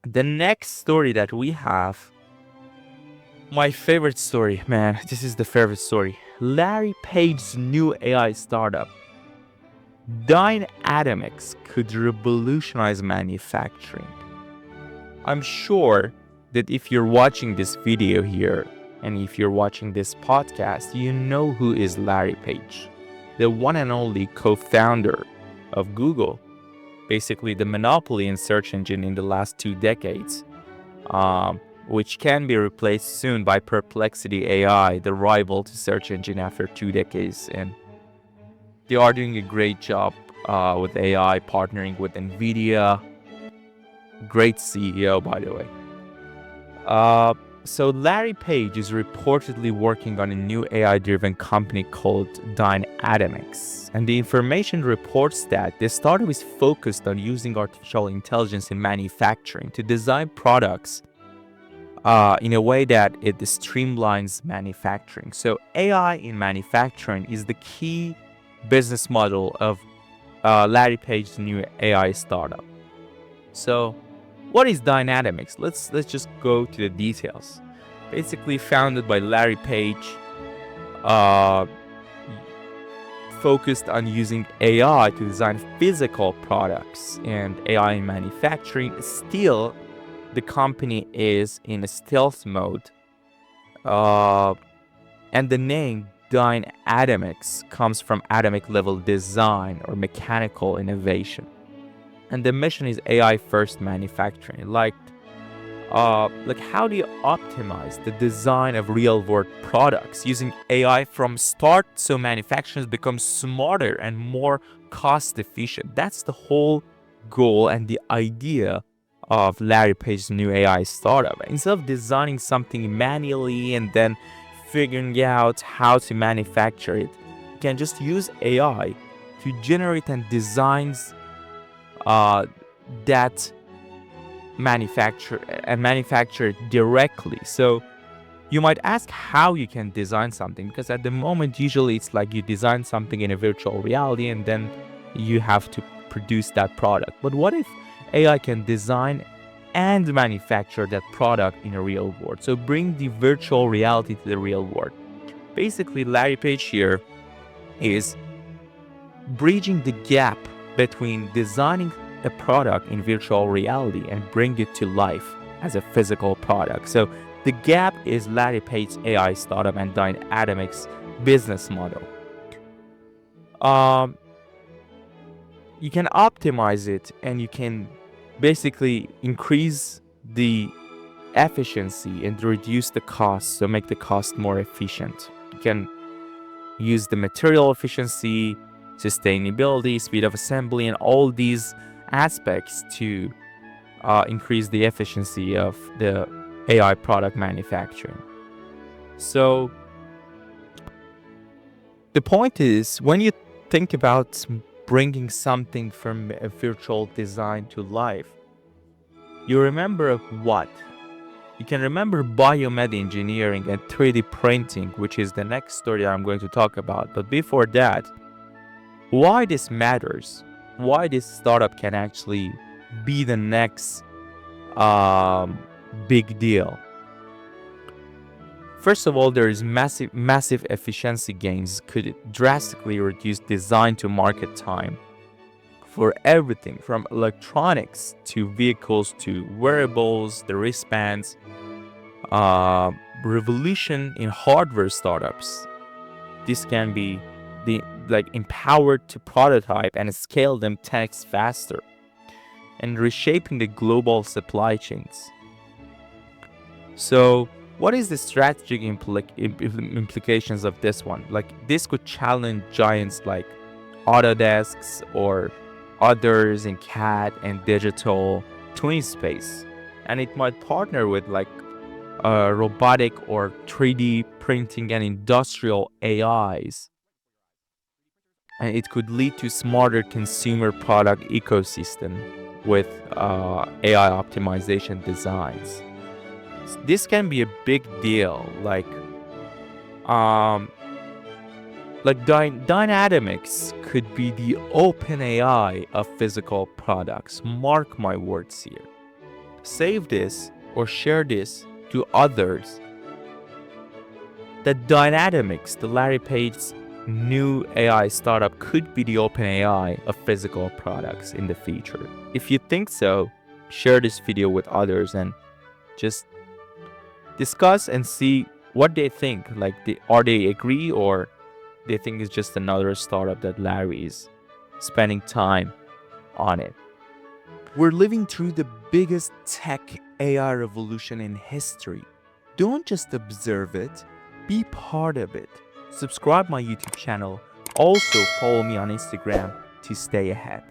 The next story that we have, my favorite story, man, this is the favorite story. Larry Page's new AI startup, Dynatomics, could revolutionize manufacturing. I'm sure that if you're watching this video here and if you're watching this podcast, you know who is Larry Page, the one and only co-founder of Google, basically the monopoly in search engine in the last 2 decades, which can be replaced soon by Perplexity AI, the rival to search engine after 2 decades. And they are doing a great job with AI, partnering with NVIDIA. Great CEO, by the way. So Larry Page is reportedly working on a new AI-driven company called Dynatomics. And the information reports that the startup is focused on using artificial intelligence in manufacturing to design products in a way that it streamlines manufacturing. So AI in manufacturing is the key business model of Larry Page's new AI startup. So what is Dynatomics? Let's just go to the details. Basically founded by Larry Page, focused on using AI to design physical products and AI in manufacturing. Still, the company is in a stealth mode. And the name Dynatomics comes from atomic level design or mechanical innovation. And the mission is AI first manufacturing. Like how do you optimize the design of real world products using AI from start so manufacturers become smarter and more cost efficient? That's the whole goal and the idea of Larry Page's new AI startup. Instead of designing something manually and then figuring out how to manufacture it, you can just use AI to generate and designs that manufacture it directly. So you might ask how you can design something, because at the moment usually it's like you design something in a virtual reality and then you have to produce that product. But what if AI can design and manufacture that product in a real world? So bring the virtual reality to the real world. Basically, Larry Page here is bridging the gap between designing a product in virtual reality and bring it to life as a physical product. So the gap is Larry Page's AI startup and Dynatomics business model. You can optimize it and you can basically increase the efficiency and reduce the cost, so make the cost more efficient. You can use the material efficiency, sustainability, speed of assembly, and all these aspects to increase the efficiency of the AI product manufacturing. So the point is, when you think about bringing something from a virtual design to life, you remember what? You can remember biomed engineering and 3D printing, which is the next story I'm going to talk about. But before that, why this matters, why this startup can actually be the next big deal. First of all, there is massive efficiency gains, could drastically reduce design to market time for everything from electronics to vehicles to wearables, the wristbands. Revolution in hardware startups. This can be empowered to prototype and scale them 10x faster, and reshaping the global supply chains. So what is the strategic implications of this one? This could challenge giants like Autodesks or others in CAD and digital twin space, and it might partner with robotic or 3D printing and industrial AIs, and it could lead to smarter consumer product ecosystem with AI optimization designs. This can be a big deal. Dynatomics could be the open AI of physical products. Mark my words here. save this or share this to others. That Dynatomics, the Larry Page's new AI startup, could be the open AI of physical products in the future. If you think so, share this video with others and just discuss and see what they think. Like, are they agree, or they think it's just another startup that Larry is spending time on it. We're living through the biggest tech AI revolution in history. Don't just observe it, be part of it. Subscribe my YouTube channel. Also follow me on Instagram to stay ahead.